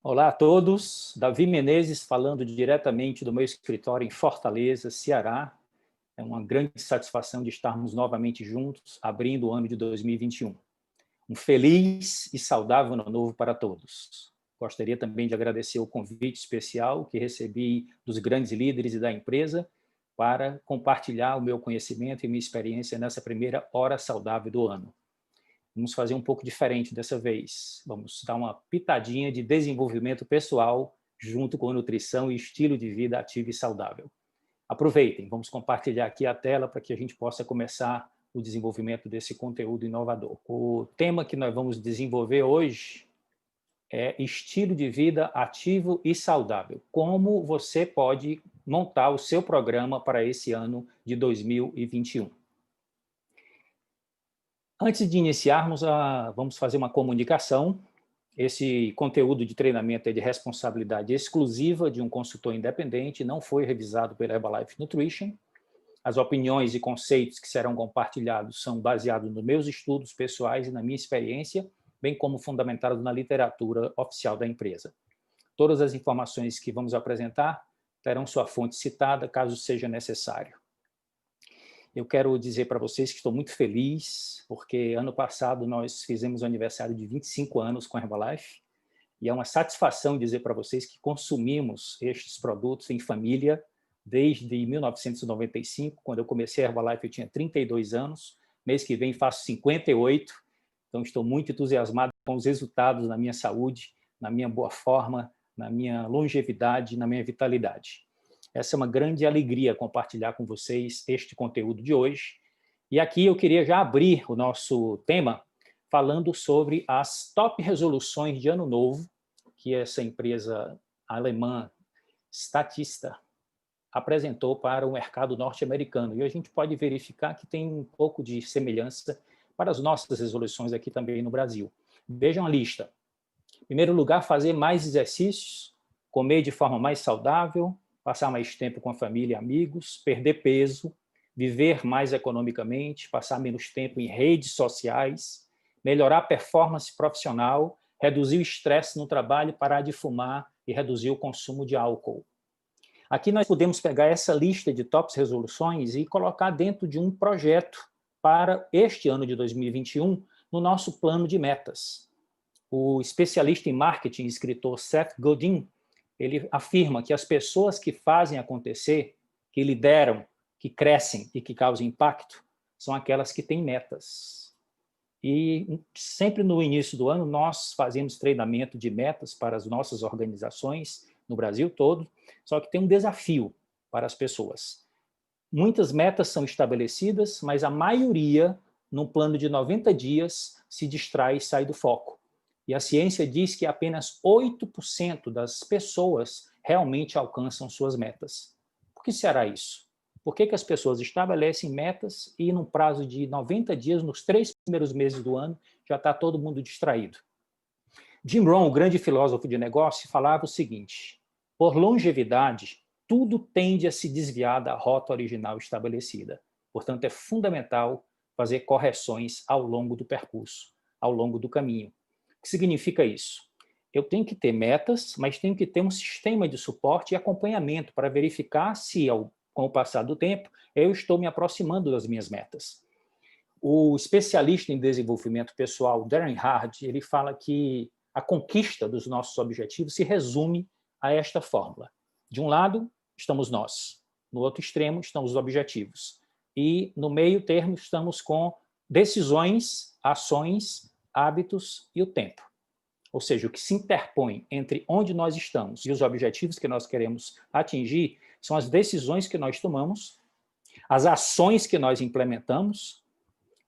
Olá a todos, Davi Menezes falando diretamente do meu escritório em Fortaleza, Ceará. É uma grande satisfação de estarmos novamente juntos, abrindo o ano de 2021. Um feliz e saudável ano novo para todos. Gostaria também de agradecer o convite especial que recebi dos grandes líderes e da empresa para compartilhar o meu conhecimento e minha experiência nessa primeira hora saudável do ano. Vamos fazer um pouco diferente dessa vez. Vamos dar uma pitadinha de desenvolvimento pessoal junto com nutrição e estilo de vida ativo e saudável. Aproveitem, vamos compartilhar aqui a tela para que a gente possa começar o desenvolvimento desse conteúdo inovador. O tema que nós vamos desenvolver hoje é estilo de vida ativo e saudável. Como você pode montar o seu programa para esse ano de 2021. Antes de iniciarmos, vamos fazer uma comunicação. Esse conteúdo de treinamento é de responsabilidade exclusiva de um consultor independente, não foi revisado pela Herbalife Nutrition. As opiniões e conceitos que serão compartilhados são baseados nos meus estudos pessoais e na minha experiência, bem como fundamentados na literatura oficial da empresa. Todas as informações que vamos apresentar terão sua fonte citada, caso seja necessário. Eu quero dizer para vocês que estou muito feliz, porque ano passado nós fizemos o aniversário de 25 anos com a Herbalife, e é uma satisfação dizer para vocês que consumimos estes produtos em família desde 1995, quando eu comecei a Herbalife eu tinha 32 anos, mês que vem faço 58, então estou muito entusiasmado com os resultados na minha saúde, na minha boa forma, na minha longevidade, na minha vitalidade. Essa é uma grande alegria compartilhar com vocês este conteúdo de hoje. E aqui eu queria já abrir o nosso tema falando sobre as top resoluções de ano novo que essa empresa alemã Statista apresentou para o mercado norte-americano. E a gente pode verificar que tem um pouco de semelhança para as nossas resoluções aqui também no Brasil. Vejam a lista. Em primeiro lugar, fazer mais exercícios, comer de forma mais saudável, passar mais tempo com a família e amigos, perder peso, viver mais economicamente, passar menos tempo em redes sociais, melhorar a performance profissional, reduzir o estresse no trabalho, parar de fumar e reduzir o consumo de álcool. Aqui nós podemos pegar essa lista de tops resoluções e colocar dentro de um projeto para este ano de 2021 no nosso plano de metas. O especialista em marketing e escritor Seth Godin, ele afirma que as pessoas que fazem acontecer, que lideram, que crescem e que causam impacto, são aquelas que têm metas. E sempre no início do ano, nós fazemos treinamento de metas para as nossas organizações, no Brasil todo, só que tem um desafio para as pessoas. Muitas metas são estabelecidas, mas a maioria, num plano de 90 dias, se distrai e sai do foco. E a ciência diz que apenas 8% das pessoas realmente alcançam suas metas. Por que será isso? Por que as pessoas estabelecem metas e, num prazo de 90 dias, nos 3 primeiros meses do ano, já está todo mundo distraído? Jim Rohn, o grande filósofo de negócio, falava o seguinte: por longevidade, tudo tende a se desviar da rota original estabelecida. Portanto, é fundamental fazer correções ao longo do percurso, ao longo do caminho. O que significa isso? Eu tenho que ter metas, mas tenho que ter um sistema de suporte e acompanhamento para verificar se, com o passar do tempo, eu estou me aproximando das minhas metas. O especialista em desenvolvimento pessoal, Darren Hard, ele fala que a conquista dos nossos objetivos se resume a esta fórmula. De um lado, estamos nós. No outro extremo, estão os objetivos. E, no meio termo, estamos com decisões, ações, hábitos e o tempo. Ou seja, o que se interpõe entre onde nós estamos e os objetivos que nós queremos atingir são as decisões que nós tomamos, as ações que nós implementamos,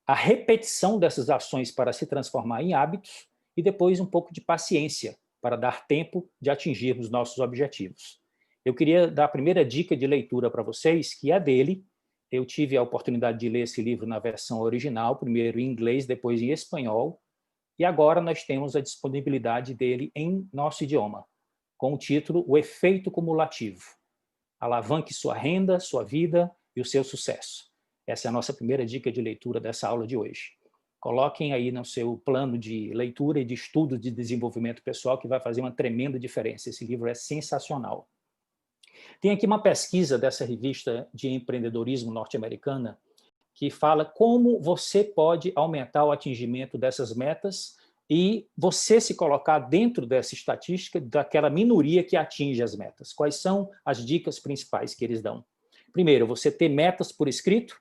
a repetição dessas ações para se transformar em hábitos e depois um pouco de paciência para dar tempo de atingirmos nossos objetivos. Eu queria dar a primeira dica de leitura para vocês, que é dele. Eu tive a oportunidade de ler esse livro na versão original, primeiro em inglês, depois em espanhol, e agora nós temos a disponibilidade dele em nosso idioma, com o título O Efeito Cumulativo. Alavanque sua renda, sua vida e o seu sucesso. Essa é a nossa primeira dica de leitura dessa aula de hoje. Coloquem aí no seu plano de leitura e de estudo de desenvolvimento pessoal, que vai fazer uma tremenda diferença. Esse livro é sensacional. Tem aqui uma pesquisa dessa revista de empreendedorismo norte-americana que fala como você pode aumentar o atingimento dessas metas e você se colocar dentro dessa estatística daquela minoria que atinge as metas. Quais são as dicas principais que eles dão? Primeiro, você ter metas por escrito.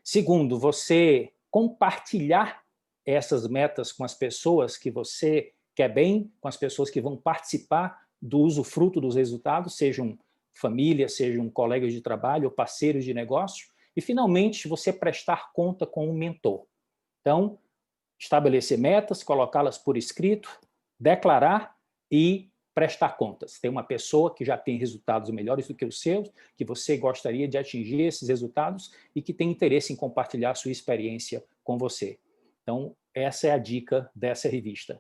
Segundo, você compartilhar essas metas com as pessoas que você quer bem, com as pessoas que vão participar do usufruto dos resultados, sejam família, sejam colegas de trabalho ou parceiros de negócio. E, finalmente, você prestar conta com um mentor. Então, estabelecer metas, colocá-las por escrito, declarar e prestar contas. Tem uma pessoa que já tem resultados melhores do que os seus, que você gostaria de atingir esses resultados e que tem interesse em compartilhar a sua experiência com você. Então, essa é a dica dessa revista.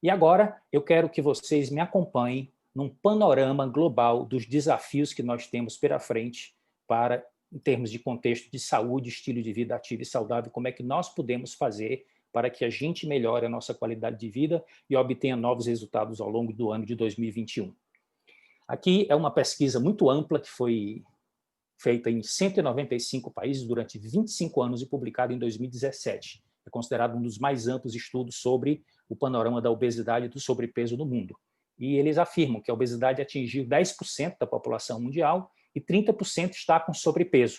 E agora, eu quero que vocês me acompanhem num panorama global dos desafios que nós temos pela frente para, em termos de contexto de saúde, estilo de vida ativo e saudável, como é que nós podemos fazer para que a gente melhore a nossa qualidade de vida e obtenha novos resultados ao longo do ano de 2021. Aqui é uma pesquisa muito ampla que foi feita em 195 países durante 25 anos e publicada em 2017. É considerado um dos mais amplos estudos sobre o panorama da obesidade e do sobrepeso no mundo. E eles afirmam que a obesidade atingiu 10% da população mundial e 30% está com sobrepeso.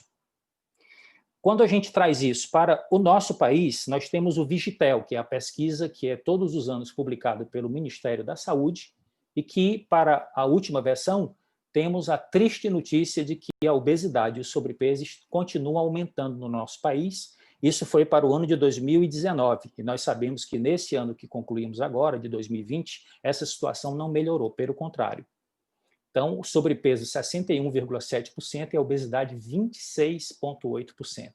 Quando a gente traz isso para o nosso país, nós temos o Vigitel, que é a pesquisa que é todos os anos publicada pelo Ministério da Saúde e que, para a última versão, temos a triste notícia de que a obesidade e o sobrepeso continuam aumentando no nosso país. Isso foi para o ano de 2019, e nós sabemos que nesse ano que concluímos agora, de 2020, essa situação não melhorou, pelo contrário. Então, o sobrepeso 61,7% e a obesidade 26,8%.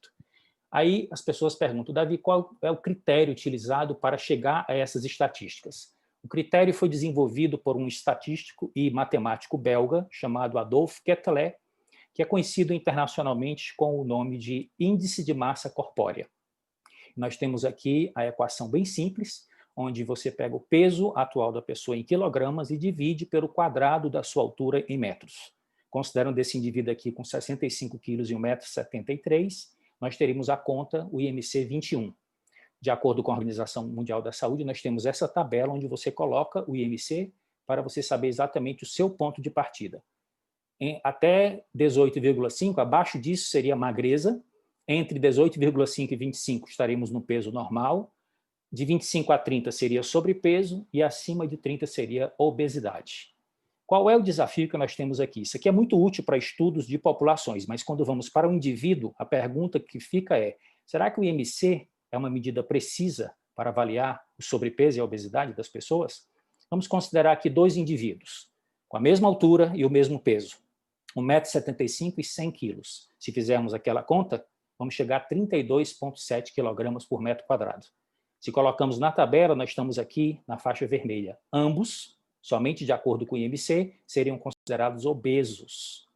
Aí as pessoas perguntam, Davi, qual é o critério utilizado para chegar a essas estatísticas? O critério foi desenvolvido por um estatístico e matemático belga chamado Adolphe Quetelet, que é conhecido internacionalmente com o nome de Índice de Massa Corpórea. Nós temos aqui a equação bem simples, onde você pega o peso atual da pessoa em quilogramas e divide pelo quadrado da sua altura em metros. Considerando esse indivíduo aqui com 65 quilos e 1,73 m, nós teríamos a conta, o IMC 21. De acordo com a Organização Mundial da Saúde, nós temos essa tabela onde você coloca o IMC para você saber exatamente o seu ponto de partida. Até 18,5, abaixo disso seria magreza, entre 18,5 e 25 estaremos no peso normal, de 25 a 30 seria sobrepeso e acima de 30 seria obesidade. Qual é o desafio que nós temos aqui? Isso aqui é muito útil para estudos de populações, mas quando vamos para o indivíduo, a pergunta que fica é, será que o IMC é uma medida precisa para avaliar o sobrepeso e a obesidade das pessoas? Vamos considerar aqui dois indivíduos, com a mesma altura e o mesmo peso, 1,75 m e 100 kg. Se fizermos aquela conta, vamos chegar a 32,7 kg por metro quadrado. Se colocamos na tabela, nós estamos aqui na faixa vermelha. Ambos, somente de acordo com o IMC, seriam considerados obesos.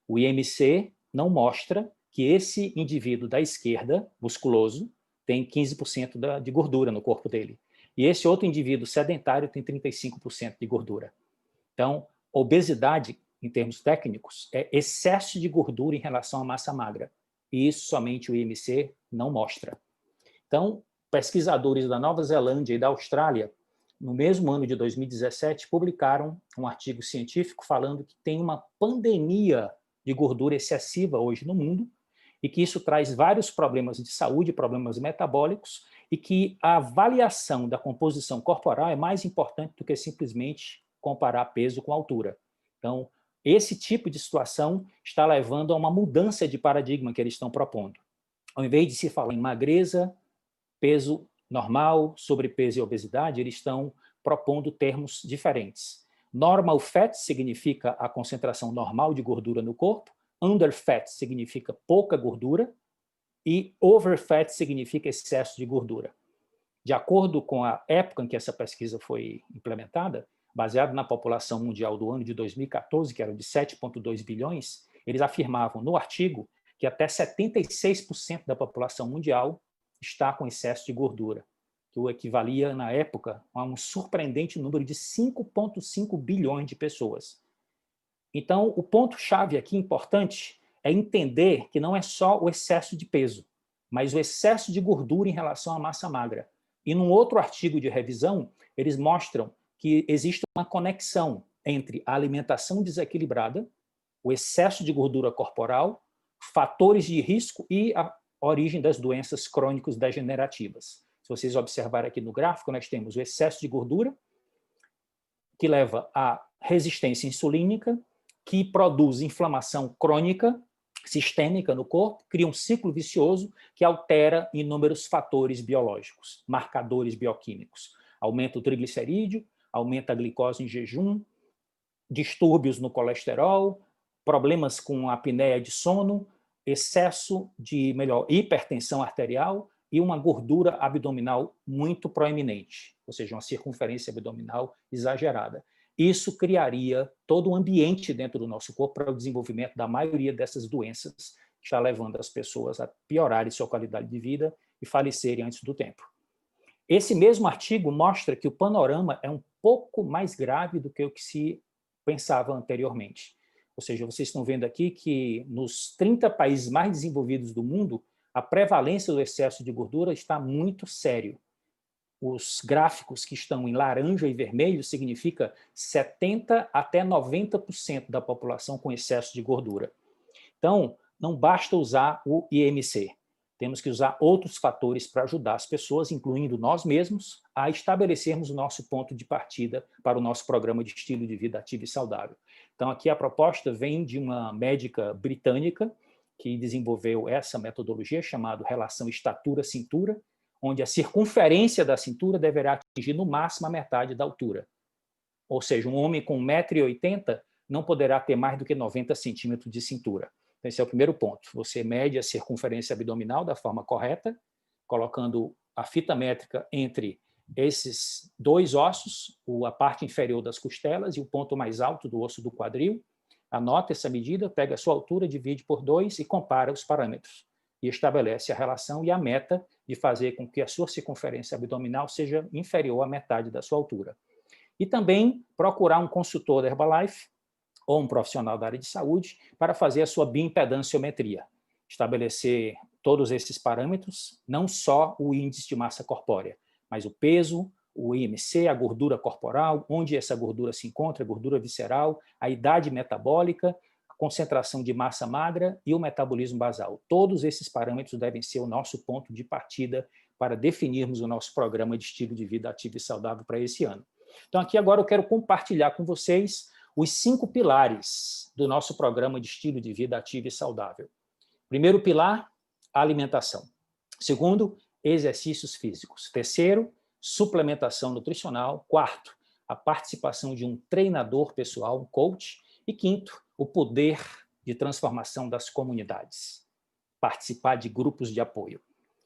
O IMC não mostra que esse indivíduo da esquerda, musculoso, tem 15% de gordura no corpo dele. E esse outro indivíduo sedentário tem 35% de gordura. Então, obesidade, em termos técnicos, é excesso de gordura em relação à massa magra. E isso somente o IMC não mostra. Então, pesquisadores da Nova Zelândia e da Austrália, no mesmo ano de 2017, publicaram um artigo científico falando que tem uma pandemia de gordura excessiva hoje no mundo e que isso traz vários problemas de saúde, problemas metabólicos, e que a avaliação da composição corporal é mais importante do que simplesmente comparar peso com altura. Então, esse tipo de situação está levando a uma mudança de paradigma que eles estão propondo. Ao invés de se falar em magreza, peso normal, sobrepeso e obesidade, eles estão propondo termos diferentes. Normal fat significa a concentração normal de gordura no corpo, under fat significa pouca gordura e over fat significa excesso de gordura. De acordo com a época em que essa pesquisa foi implementada, baseado na população mundial do ano de 2014, que era de 7,2 bilhões, eles afirmavam no artigo que até 76% da população mundial está com excesso de gordura, que o equivalia, na época, a um surpreendente número de 5,5 bilhões de pessoas. Então, o ponto-chave aqui importante é entender que não é só o excesso de peso, mas o excesso de gordura em relação à massa magra. E num outro artigo de revisão, eles mostram que existe uma conexão entre a alimentação desequilibrada, o excesso de gordura corporal, fatores de risco e a origem das doenças crônicas degenerativas. Se vocês observarem aqui no gráfico, nós temos o excesso de gordura, que leva à resistência insulínica, que produz inflamação crônica, sistêmica no corpo, cria um ciclo vicioso que altera inúmeros fatores biológicos, marcadores bioquímicos. Aumenta o triglicerídeo, aumenta a glicose em jejum, distúrbios no colesterol, problemas com apneia de sono, excesso de, hipertensão arterial e uma gordura abdominal muito proeminente, ou seja, uma circunferência abdominal exagerada. Isso criaria todo um ambiente dentro do nosso corpo para o desenvolvimento da maioria dessas doenças, que está levando as pessoas a piorarem sua qualidade de vida e falecerem antes do tempo. Esse mesmo artigo mostra que o panorama é um pouco mais grave do que o que se pensava anteriormente. Ou seja, vocês estão vendo aqui que nos 30 países mais desenvolvidos do mundo, a prevalência do excesso de gordura está muito sério. Os gráficos que estão em laranja e vermelho significa 70% até 90% da população com excesso de gordura. Então, não basta usar o IMC. Temos que usar outros fatores para ajudar as pessoas, incluindo nós mesmos, a estabelecermos o nosso ponto de partida para o nosso programa de estilo de vida ativo e saudável. Então, aqui a proposta vem de uma médica britânica que desenvolveu essa metodologia chamada relação estatura-cintura, onde a circunferência da cintura deverá atingir no máximo a metade da altura. Ou seja, um homem com 1,80 m não poderá ter mais do que 90 centímetros de cintura. Então, esse é o primeiro ponto. Você mede a circunferência abdominal da forma correta, colocando a fita métrica entre esses dois ossos, a parte inferior das costelas e o ponto mais alto do osso do quadril. Anota essa medida, pega a sua altura, divide por 2 e compara os parâmetros. E estabelece a relação e a meta de fazer com que a sua circunferência abdominal seja inferior à metade da sua altura. E também procurar um consultor da Herbalife ou um profissional da área de saúde para fazer a sua bioimpedanciometria. Estabelecer todos esses parâmetros, não só o índice de massa corpórea, mas o peso, o IMC, a gordura corporal, onde essa gordura se encontra, a gordura visceral, a idade metabólica, a concentração de massa magra e o metabolismo basal. Todos esses parâmetros devem ser o nosso ponto de partida para definirmos o nosso programa de estilo de vida ativo e saudável para esse ano. Então, aqui agora eu quero compartilhar com vocês os 5 pilares do nosso programa de estilo de vida ativo e saudável. Primeiro pilar, a alimentação. Segundo, exercícios físicos. Terceiro, suplementação nutricional. Quarto, a participação de um treinador pessoal, um coach. E quinto, o poder de transformação das comunidades. Participar de grupos de apoio.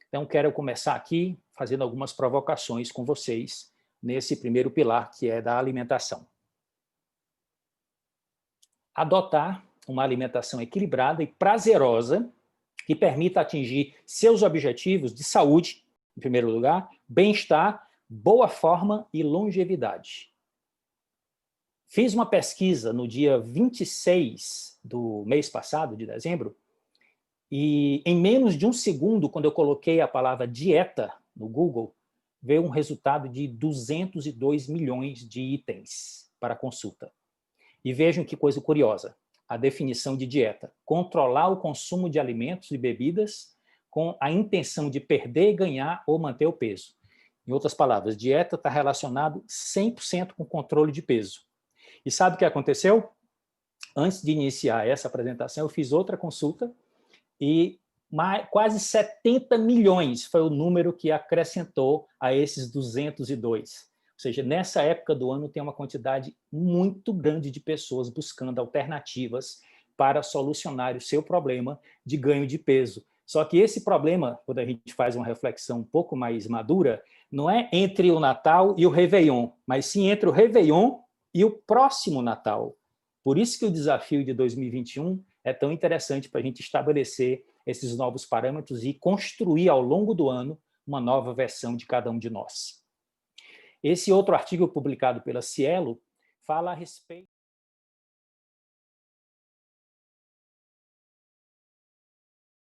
Então, quero começar aqui fazendo algumas provocações com vocês nesse primeiro pilar, que é da alimentação. Adotar uma alimentação equilibrada e prazerosa que permita atingir seus objetivos de saúde, em primeiro lugar, bem-estar, boa forma e longevidade. Fiz uma pesquisa no dia 26 do mês passado, de dezembro, e em menos de um segundo, quando eu coloquei a palavra dieta no Google, veio um resultado de 202 milhões de itens para consulta. E vejam que coisa curiosa, a definição de dieta: controlar o consumo de alimentos e bebidas com a intenção de perder, ganhar ou manter o peso. Em outras palavras, dieta está relacionado 100% com controle de peso. E sabe o que aconteceu? Antes de iniciar essa apresentação, eu fiz outra consulta e quase 70 milhões foi o número que acrescentou a esses 202. Ou seja, nessa época do ano tem uma quantidade muito grande de pessoas buscando alternativas para solucionar o seu problema de ganho de peso. Só que esse problema, quando a gente faz uma reflexão um pouco mais madura, não é entre o Natal e o Réveillon, mas sim entre o Réveillon e o próximo Natal. Por isso que o desafio de 2021 é tão interessante para a gente estabelecer esses novos parâmetros e construir ao longo do ano uma nova versão de cada um de nós. Esse outro artigo publicado pela Cielo fala a respeito